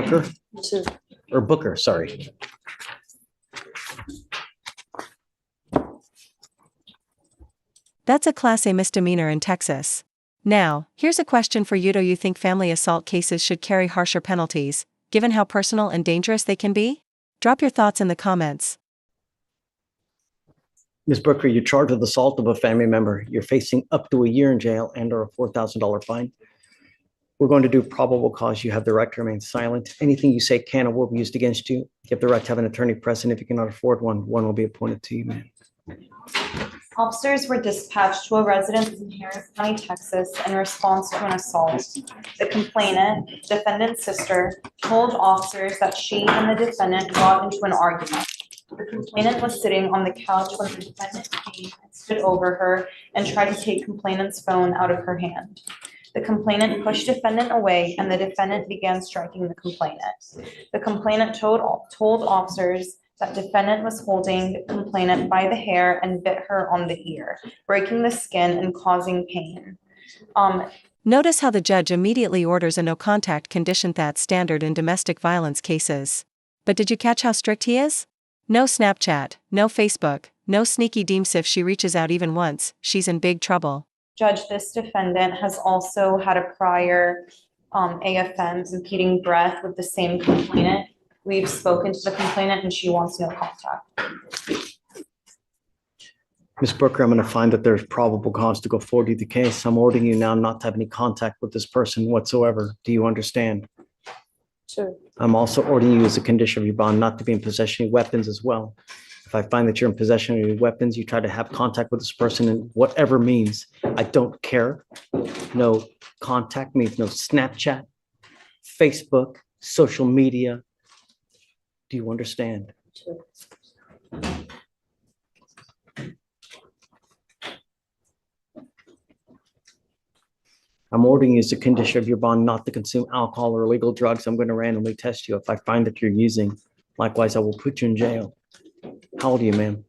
Booker Two. or Booker, sorry. That's a Class A misdemeanor in Texas. Now, here's a question for you. Do you think family assault cases should carry harsher penalties, given how personal and dangerous they can be? Drop your thoughts in the comments. Ms. Booker, you're charged with assault of a family member. You're facing up to a year in jail and or a $4,000 fine. We're going to do probable cause. You have the right to remain silent. Anything you say can or will be used against you. You have the right to have an attorney present. If you cannot afford one, one will be appointed to you, ma'am. Officers were dispatched to a residence in Harris County, Texas, in response to an assault. The complainant, defendant's sister, told officers that she and the defendant got into an argument. The complainant was sitting on the couch when the defendant came and stood over her and tried to take complainant's phone out of her hand. The complainant pushed defendant away and the defendant began striking the complainant. The complainant told officers that defendant was holding the complainant by the hair and bit her on the ear, breaking the skin and causing pain. Notice how the judge immediately orders a no-contact condition. That's standard in domestic violence cases. But did you catch how strict he is? No Snapchat, no Facebook, no sneaky deems. If she reaches out even once, she's in big trouble. Judge, this defendant has also had a prior AFM, impeding breath, with the same complainant. We've spoken to the complainant and she wants no contact. Ms. Booker, I'm going to find that there's probable cause to go forward with the case. I'm ordering you now not to have any contact with this person whatsoever. Do you understand? Sure. I'm also ordering you as a condition of your bond not to be in possession of weapons as well. If I find that you're in possession of your weapons, you try to have contact with this person in whatever means. I don't care. No contact means no Snapchat, Facebook, social media. Do you understand? Sure. I'm ordering you as a condition of your bond not to consume alcohol or illegal drugs. I'm going to randomly test you. If I find that you're using, likewise, I will put you in jail. How old are you, ma'am?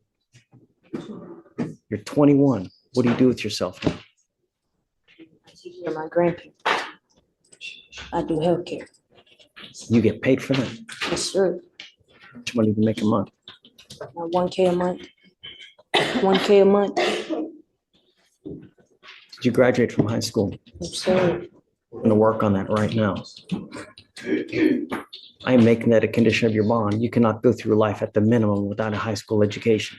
You're 21. What do you do with yourself now? I take care of my grandparents. I do healthcare. You get paid for that? Yes, sir. How much money do you make a month? 1K a month. 1K a month. Did you graduate from high school? Yes, sir. I'm going to work on that right now. I am making that a condition of your bond. You cannot go through life at the minimum without a high school education.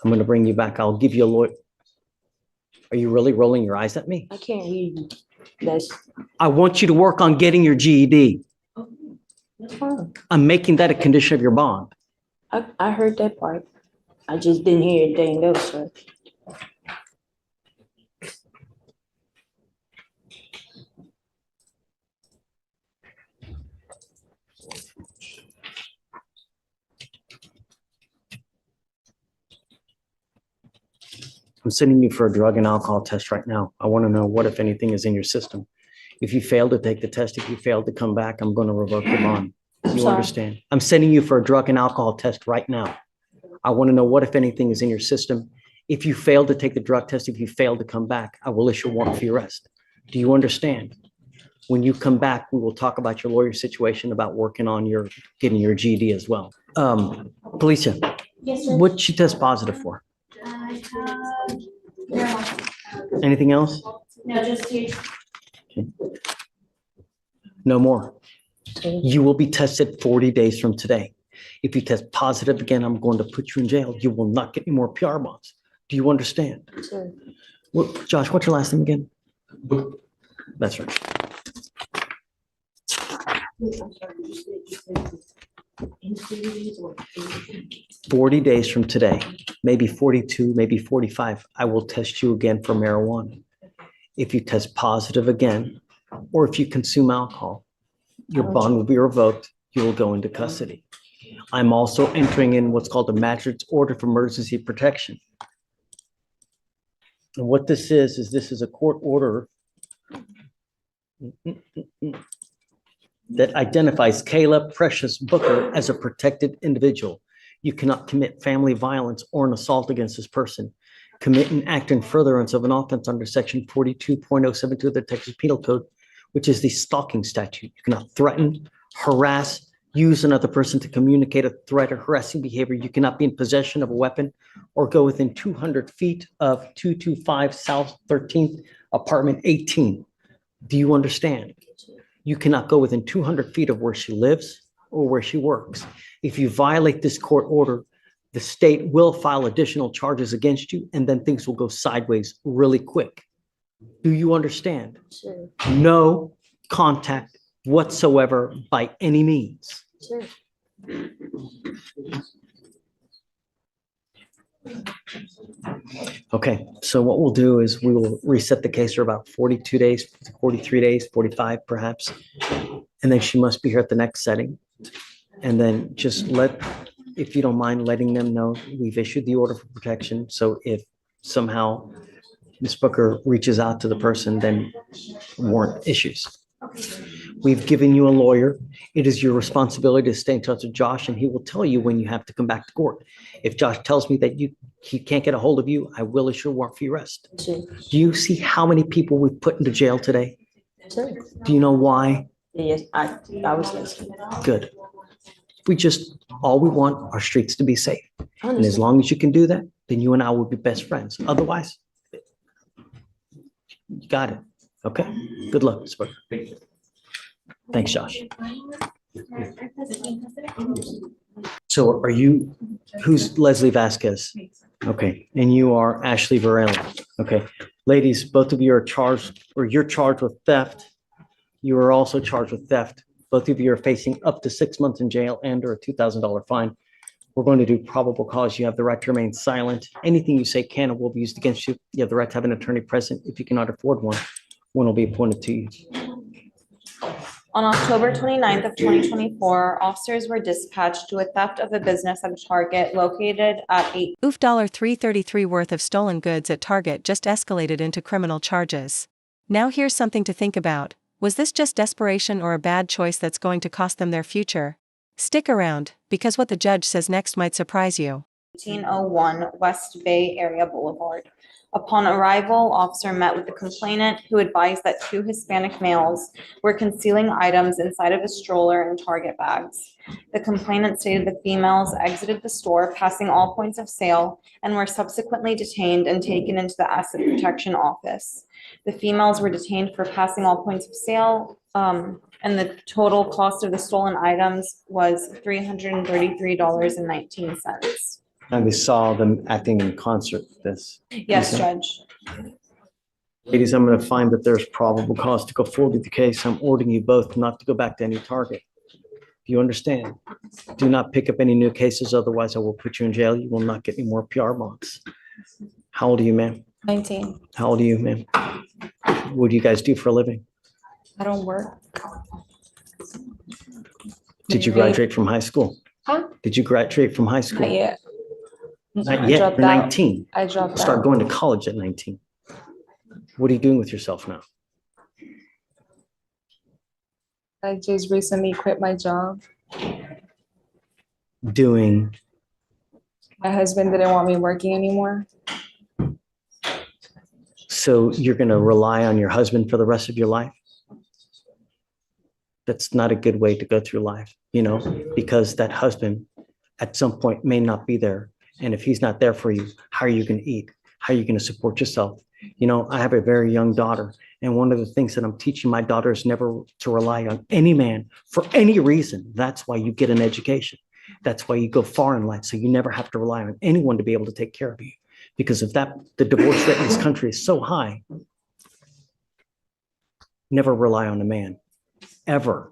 I'm going to bring you back. I'll give you a lawyer. Are you really rolling your eyes at me? I can't hear you. That's I want you to work on getting your GED. fine. I'm making that a condition of your bond. I heard that part. I just didn't hear anything else, sir. I'm sending you for a drug and alcohol test right now. I want to know what, if anything, is in your system. If you fail to take the test, if you fail to come back, I'm going to revoke your bond. You Sorry. understand? I'm sending you for a drug and alcohol test right now. I want to know what, if anything, is in your system. If you fail to take the drug test, if you fail to come back, I will issue a warrant for your arrest. Do you understand? When you come back, we will talk about your lawyer situation, about working on your getting your GED as well. Felicia, Yes, sir. what'd she test positive for? Anything else? No, just you. No more. You will be tested 40 days from today. If you test positive again, I'm going to put you in jail. You will not get any more PR bonds. Do you understand? Sure. Josh, what's your last name again? That's right. I'm sorry, you said in 3 days or 40 days from today, maybe 42, maybe 45, I will test you again for marijuana. If you test positive again, or if you consume alcohol, your bond will be revoked. You will go into custody. I'm also entering in what's called a magistrate's order for emergency protection. And what this is this is a court order that identifies Caleb Precious Booker as a protected individual. You cannot commit family violence or an assault against this person, commit an act in furtherance of an offense under section 42.072 of the Texas Penal Code, which is the stalking statute. You cannot threaten harass, use another person to communicate a threat or harassing behavior. You cannot be in possession of a weapon or go within 200 feet of 225 South 13th, apartment 18. Do you understand? You cannot go within 200 feet of where she lives or where she works. If you violate this court order, the state will file additional charges against you, and then things will go sideways really quick. Do you understand? Sure, No contact whatsoever by any means. sure. Okay, so what we'll do is we will reset the case for about 42 days, 43 days, 45 perhaps. And then she must be here at the next setting. And then just if you don't mind letting them know, we've issued the order for protection. So if somehow Ms. Booker reaches out to the person, then warrant issues. We've given you a lawyer. It is your responsibility to stay in touch with Josh, and he will tell you when you have to come back to court. If Josh tells me that he can't get a hold of you, I will issue a warrant for your arrest. Sure, Do you see how many people we've put into jail today? sure. Do you know why? Yes, I was listening. Good. All we want are streets to be safe. I And as understand. long as you can do that, then you and I will be best friends. Otherwise, you got it. Okay? Good luck, Ms. Booker. Thanks, Josh. So who's Leslie Vasquez? Okay, and you are Ashley Varela. Okay, ladies, both of you are charged, or you're charged with theft. You are also charged with theft. Both of you are facing up to 6 months in jail and or a $2,000 fine. We're going to do probable cause. You have the right to remain silent. Anything you say can and will be used against you. You have the right to have an attorney present. If you cannot afford one will be appointed to you. On October 29th of 2024, officers were dispatched to a theft of a business at a Target located at 8. Oof $333 worth of stolen goods at Target just escalated into criminal charges. Now here's something to think about. Was this just desperation or a bad choice that's going to cost them their future? Stick around, because what the judge says next might surprise you. 1801 West Bay Area Boulevard. Upon arrival, officer met with the complainant, who advised that two Hispanic males were concealing items inside of a stroller and Target bags. The complainant stated the females exited the store, passing all points of sale, and were subsequently detained and taken into the asset protection office. The females were detained for passing all points of sale, and the total cost of the stolen items was $333.19. And we saw them acting in concert with this. Yes, Okay. Judge. Ladies, I'm going to find that there's probable cause to go forward with the case. I'm ordering you both not to go back to any Target. Do you understand? Do not pick up any new cases, otherwise I will put you in jail. You will not get any more PR bonds. How old are you, ma'am? 19. How old are you, ma'am? What do you guys do for a living? I don't work. Did you graduate from high school? Huh? Did you graduate from high school? Not yet. Not I yet, dropped you're out. 19. I dropped Start out. going to college at 19. What are you doing with yourself now? I just recently quit my job. Doing, My husband didn't want me working anymore. so you're going to rely on your husband for the rest of your life? That's not a good way to go through life, because that husband at some point may not be there. And if he's not there for you, how are you going to eat? How are you going to support yourself? I have a very young daughter, and one of the things that I'm teaching my daughter is never to rely on any man for any reason. That's why you get an education. That's why you go far in life. So you never have to rely on anyone to be able to take care of you. Because of that, the divorce rate in this country is so high. Never rely on a man, ever.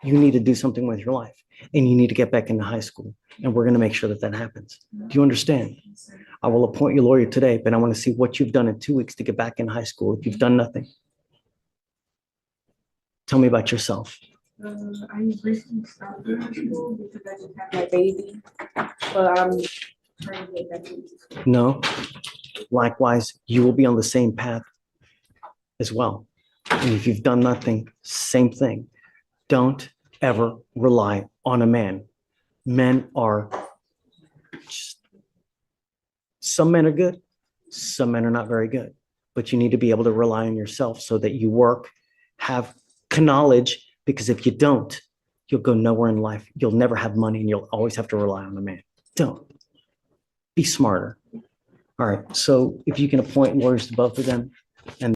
You need to do something with your life, and you need to get back into high school. And we're going to make sure that that happens. Do you understand? I will appoint your lawyer today, but I want to see what you've done in 2 weeks to get back in high school. If you've done nothing, tell me about yourself. I recently stopped high school because I just had my baby, but I'm trying to get back into school. No. Likewise, you will be on the same path as well. And if you've done nothing, same thing. Don't ever rely on a man. Men are some men are good, some men are not very good, but you need to be able to rely on yourself so that you work, have knowledge, Because if you don't, you'll go nowhere in life. You'll never have money and you'll always have to rely on a man. Don't. Be smarter. All right. So if you can appoint lawyers to both of them, and